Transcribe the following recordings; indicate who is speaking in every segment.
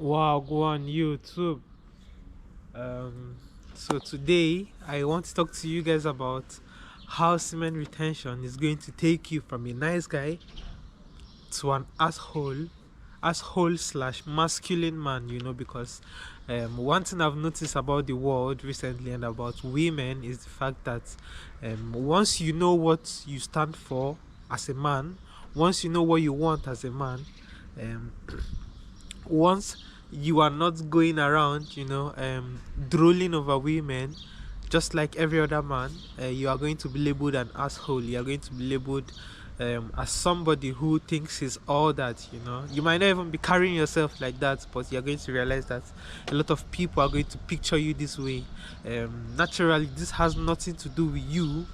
Speaker 1: Wow, go on YouTube. Um, so today I want to talk to you guys about how semen retention is going to take you from a nice guy to an asshole slash masculine man. Because one thing I've noticed about the world recently and about women is the fact that once you know what you stand for as a man, once you know what you want as a man, um, once you are not going around drooling over women just like every other man, you are going to be labeled an asshole. You are going to be labeled as somebody who thinks he's all that. You might not even be carrying yourself like that, but you're going to realize that a lot of people are going to picture you this way. Naturally, this has nothing to do with you,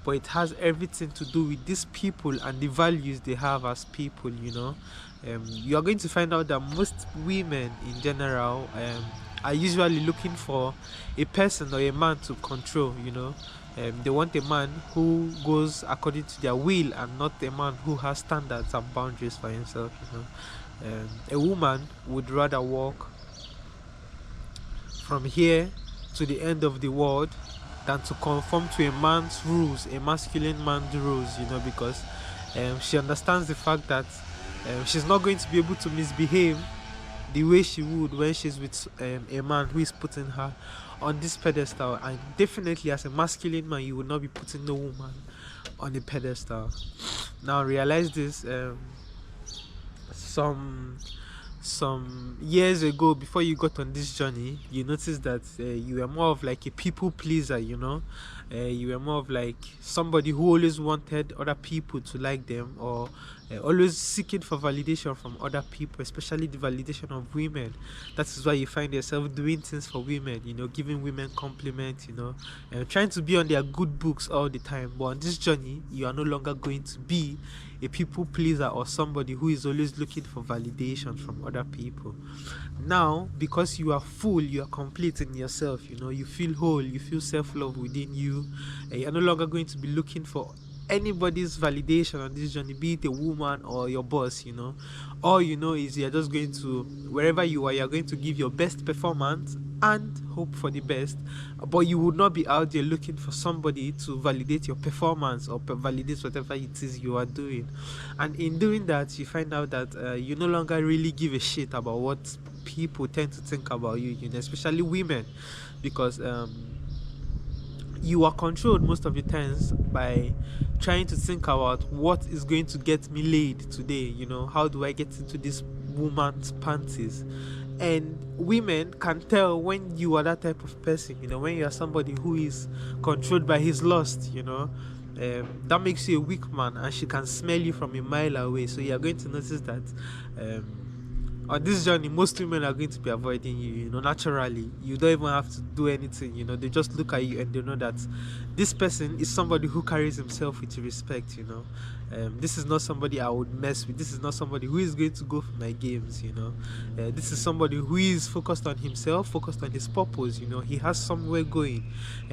Speaker 1: but it has everything to do with these people and the values they have as people. You are going to find out that most women in general are usually looking for a person or a man to control. They want a man who goes according to their will and not a man who has standards and boundaries for himself. A woman would rather walk from here to the end of the world than to conform to a man's rules, a masculine man's rules, because she understands the fact that she's not going to be able to misbehave the way she would when she's with a man who is putting her on this pedestal. And definitely, as a masculine man, you would not be putting no woman on a pedestal. Now, realize this. Some years ago, before you got on this journey, you noticed that you were more of like a people pleaser. You were more of like somebody who always wanted other people to like them, or always seeking for validation from other people, especially the validation of women. That is why you find yourself doing things for women, giving women compliments, trying to be on their good books all the time. But on this journey, you are no longer going to be a people pleaser or somebody who is always looking for validation from other people. Now, because you are full, you are complete in yourself, you feel whole, you feel self-love within you, and you're no longer going to be looking for anybody's validation on this journey, be it a woman or your boss. All you know is you're just going to, wherever you are, you're going to give your best performance and hope for the best. But you would not be out there looking for somebody to validate your performance or validate whatever it is you are doing. And in doing that, you find out that you no longer really give a shit about what people tend to think about you, especially women, because you are controlled most of the times by trying to think about what is going to get me laid today. How do I get into this woman's panties? And women can tell when you are that type of person, when you are somebody who is controlled by his lust. That makes you a weak man, and she can smell you from a mile away. So you are going to notice that on this journey, most women are going to be avoiding you. Naturally, you don't even have to do anything. They just look at you and they know that this person is somebody who carries himself with respect. This is not somebody I would mess with. This is not somebody who is going to go for my games. This is somebody who is focused on himself, focused on his purpose. He has somewhere going.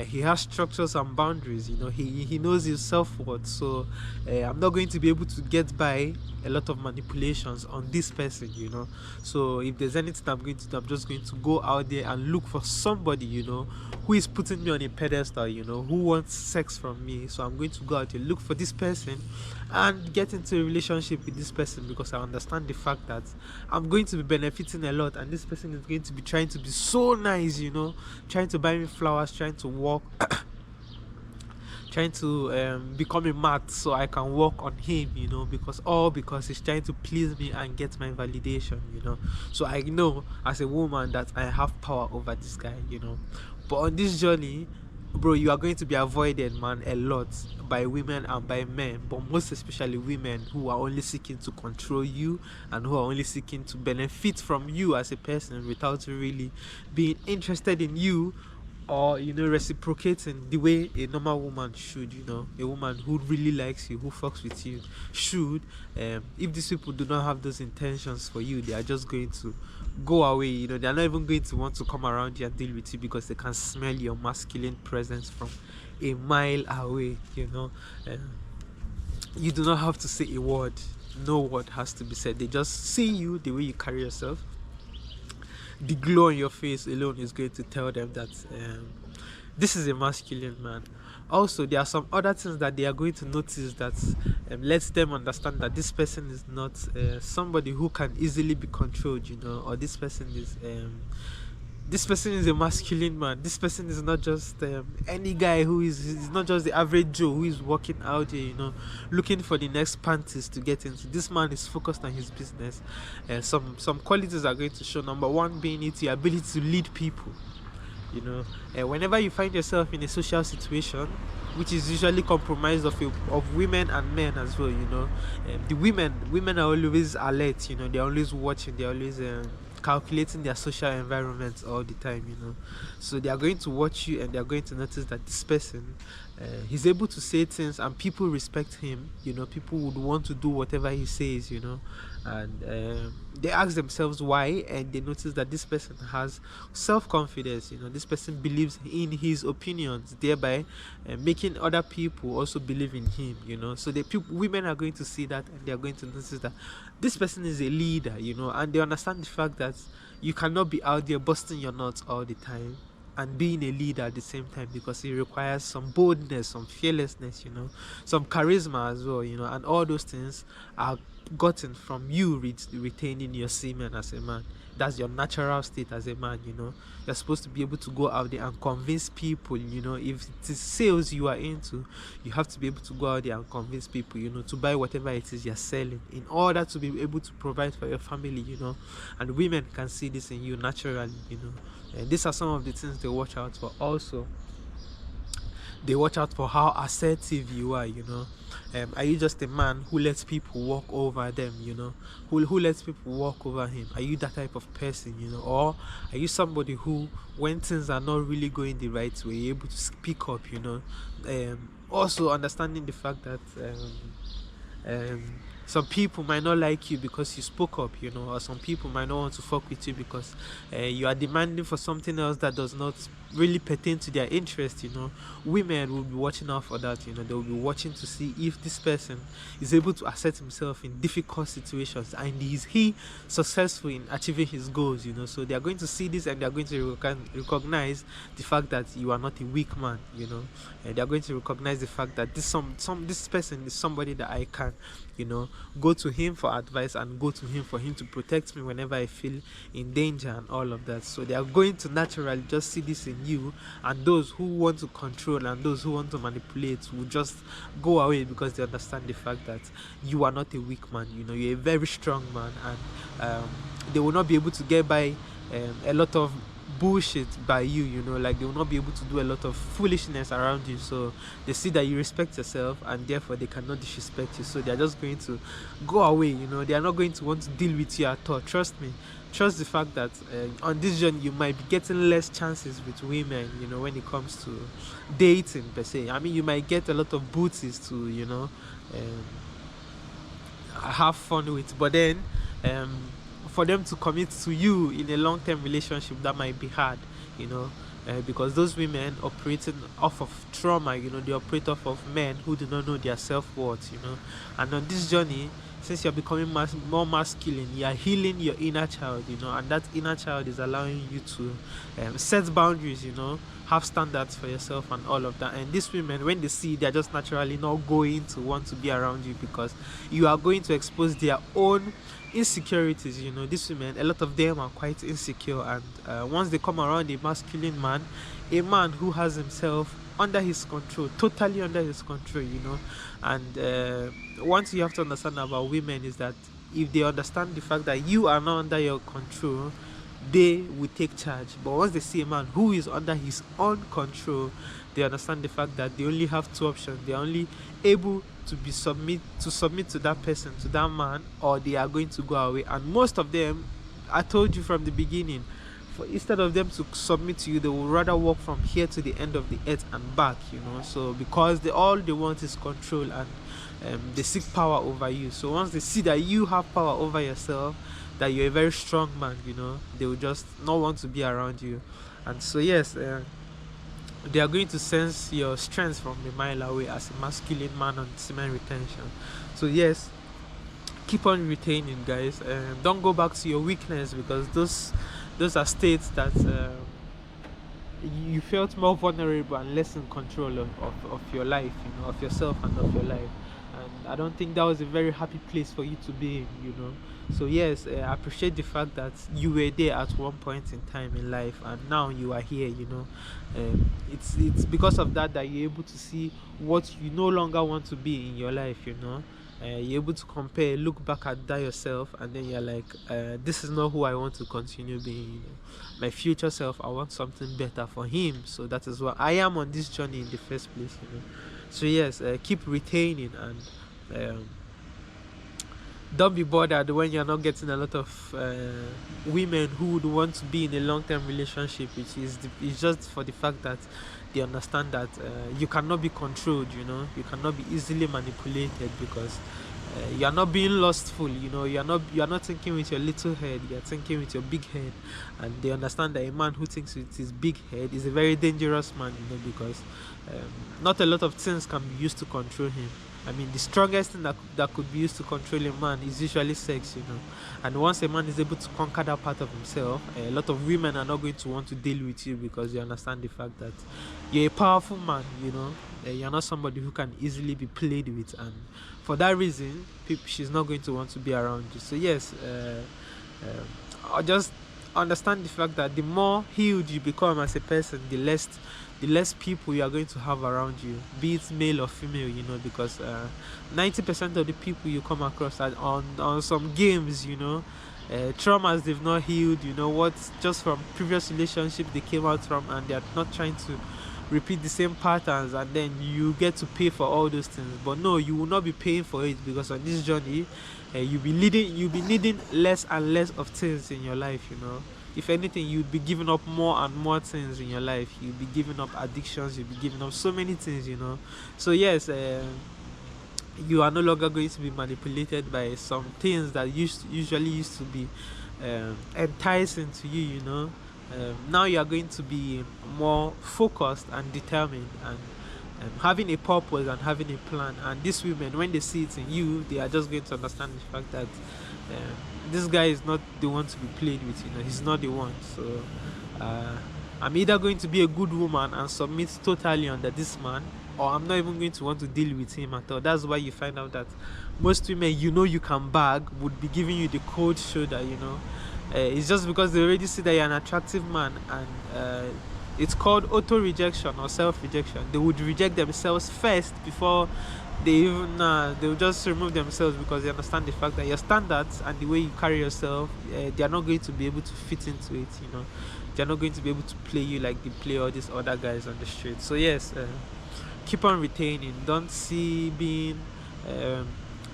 Speaker 1: He has structures and boundaries. He knows his self-worth. So I'm not going to be able to get by a lot of manipulations on this person. So if there's anything I'm going to do, I'm just going to go out there and look for somebody, who is putting me on a pedestal, who wants sex from me. So I'm going to go out there, look for this person and get into a relationship with this person, because I understand the fact that I'm going to be benefiting a lot, and this person is going to be trying to be so nice, trying to buy me flowers, trying to walk trying to become a mat so I can work on him, because he's trying to please me and get my validation. So I know as a woman that I have power over this guy. But on this journey, bro, you are going to be avoided, man, a lot by women and by men, but most especially women who are only seeking to control you and who are only seeking to benefit from you as a person without really being interested in you, or reciprocating the way a normal woman should. A woman who really likes you, who fucks with you, should. If these people do not have those intentions for you, they are just going to go away. They are not even going to want to come around you and deal with you, because they can smell your masculine presence from a mile away. You do not have to say a word. No word has to be said. They just see you, the way you carry yourself, the glow on your face alone is going to tell them that this is a masculine man. Also, there are some other things that they are going to notice that lets them understand that this person is not somebody who can easily be controlled, or this person is a masculine man. This person is not just any guy who is not just the average Joe who is walking out here, looking for the next panties to get into. This man is focused on his business. Some qualities are going to show. Number one being the ability to lead people. Whenever you find yourself in a social situation which is usually comprised of women and men as well, the women are always alert, they're always watching, they're always calculating their social environment all the time, so they are going to watch you and they are going to notice that this person he's able to say things and people respect him. People would want to do whatever he says, and they ask themselves why, and they notice that this person has self-confidence. This person believes in his opinions, thereby making other people also believe in him. So women are going to see that and they are going to notice that this person is a leader, and they understand the fact that you cannot be out there busting your nuts all the time and being a leader at the same time, because it requires some boldness, some fearlessness, some charisma as well, and all those things are gotten from you retaining your semen as a man. That's your natural state as a man. You're supposed to be able to go out there and convince people. If it is sales you are into, you have to be able to go out there and convince people, to buy whatever it is you're selling, in order to be able to provide for your family. And women can see this in you naturally. And these are some of the things they watch out for. Also, they watch out for how assertive you are. Are you just a man who lets people walk over them, who lets people walk over him? Are you that type of person, or are you somebody who, when things are not really going the right way, you're able to speak up? Also understanding the fact that some people might not like you because you spoke up, or some people might not want to fuck with you because you are demanding for something else that does not really pertain to their interest. Women will be watching out for that. They will be watching to see if this person is able to assert himself in difficult situations, and is he successful in achieving his goals. So they are going to see this and they are going to recognize the fact that you are not a weak man. And they are going to recognize the fact that this person is somebody that I can go to him for advice and go to him for him to protect me whenever I feel in danger and all of that. So they are going to naturally just see this in you, and those who want to control and those who want to manipulate will just go away, because they understand the fact that you are not a weak man. You're a very strong man, and they will not be able to get by a lot of bullshit by you. Like, they will not be able to do a lot of foolishness around you. So they see that you respect yourself, and therefore they cannot disrespect you, so they're just going to go away. They are not going to want to deal with you at all. Trust me. Trust the fact that on this journey you might be getting less chances with women, when it comes to dating per se. I mean, you might get a lot of booties to have fun with, but then for them to commit to you in a long-term relationship, that might be hard, because those women operating off of trauma, they operate off of men who do not know their self-worth. And on this journey, since you're becoming more masculine, you are healing your inner child, and that inner child is allowing you to set boundaries, have standards for yourself and all of that. And these women, when they see, they're just naturally not going to want to be around you, because you are going to expose their own insecurities. These women, a lot of them are quite insecure, and once they come around a masculine man, a man who has himself under his control, totally under his control, and one thing you have to understand about women is that if they understand the fact that you are not under your control, they will take charge. But once they see a man who is under his own control, they understand the fact that they only have two options. They are only able to submit to that person, to that man, or they are going to go away. And most of them, I told you from the beginning, instead of them to submit to you, they will rather walk from here to the end of the earth and back. So because all they want is control, and they seek power over you. So once they see that you have power over yourself, that you're a very strong man, they will just not want to be around you. And so yes, they are going to sense your strength from a mile away as a masculine man on semen retention. So yes, keep on retaining, guys. Don't go back to your weakness, because those those are states that you felt more vulnerable and less in control of your life, of yourself and of your life. And I don't think that was a very happy place for you to be in. So yes, I appreciate the fact that you were there at one point in time in life, and now you are here. It's because of that that you're able to see what you no longer want to be in your life. You're able to compare, look back at that yourself, and then you're like, this is not who I want to continue being. My future self, I want something better for him. So that is why I am on this journey in the first place. So yes, keep retaining, and don't be bothered when you're not getting a lot of women who would want to be in a long-term relationship, which is it's just for the fact that they understand that you cannot be controlled. You cannot be easily manipulated, because you are not being lustful. You are not thinking with your little head, you are thinking with your big head. And they understand that a man who thinks with his big head is a very dangerous man, because not a lot of things can be used to control him. I mean, the strongest thing that could be used to control a man is usually sex. And once a man is able to conquer that part of himself, a lot of women are not going to want to deal with you, because you understand the fact that you're a powerful man. You're not somebody who can easily be played with, and for that reason, she's not going to want to be around you. So yes, I just understand the fact that the more healed you become as a person, the less people you are going to have around you, be it male or female. Because 90% of the people you come across are on some games. Traumas they've not healed. What just from previous relationships they came out from, and they are not trying to repeat the same patterns, and then you get to pay for all those things. But no, you will not be paying for it, because on this journey you'll be needing less and less of things in your life. If anything, you'll be giving up more and more things in your life. You'll be giving up addictions, you'll be giving up so many things. So yes, you are no longer going to be manipulated by some things that usually used to be enticing to you. Now you are going to be more focused and determined, and having a purpose and having a plan. And these women, when they see it in you, they are just going to understand the fact that this guy is not the one to be played with. He's not the one. So I'm either going to be a good woman and submit totally under this man, or I'm not even going to want to deal with him at all. That's why you find out that most women you can bag would be giving you the cold shoulder. It's just because they already see that you're an attractive man, and it's called auto rejection or self rejection. They would reject themselves first before they even they'll just remove themselves, because they understand the fact that your standards and the way you carry yourself, they are not going to be able to fit into it. They're not going to be able to play you like they play all these other guys on the street. So yes, keep on retaining. Don't see being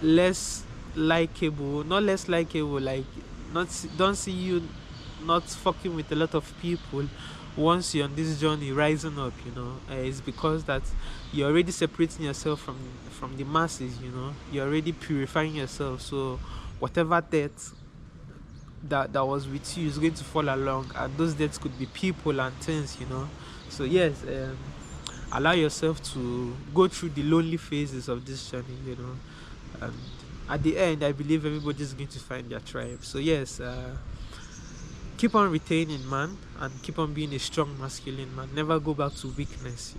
Speaker 1: less likable, not less likable, like don't see you not fucking with a lot of people once you're on this journey rising up. It's because that you're already separating yourself from the masses. You're already purifying yourself, so whatever death that was with you is going to fall along, and those deaths could be people and things. So yes, allow yourself to go through the lonely phases of this journey. And at the end, I believe everybody's going to find their tribe. So yes, keep on retaining, man, and keep on being a strong masculine man. Never go back to weakness.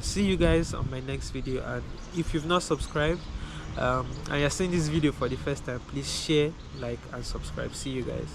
Speaker 1: See you guys on my next video. And if you've not subscribed and you're seeing this video for the first time, please share, like, and subscribe. See you guys.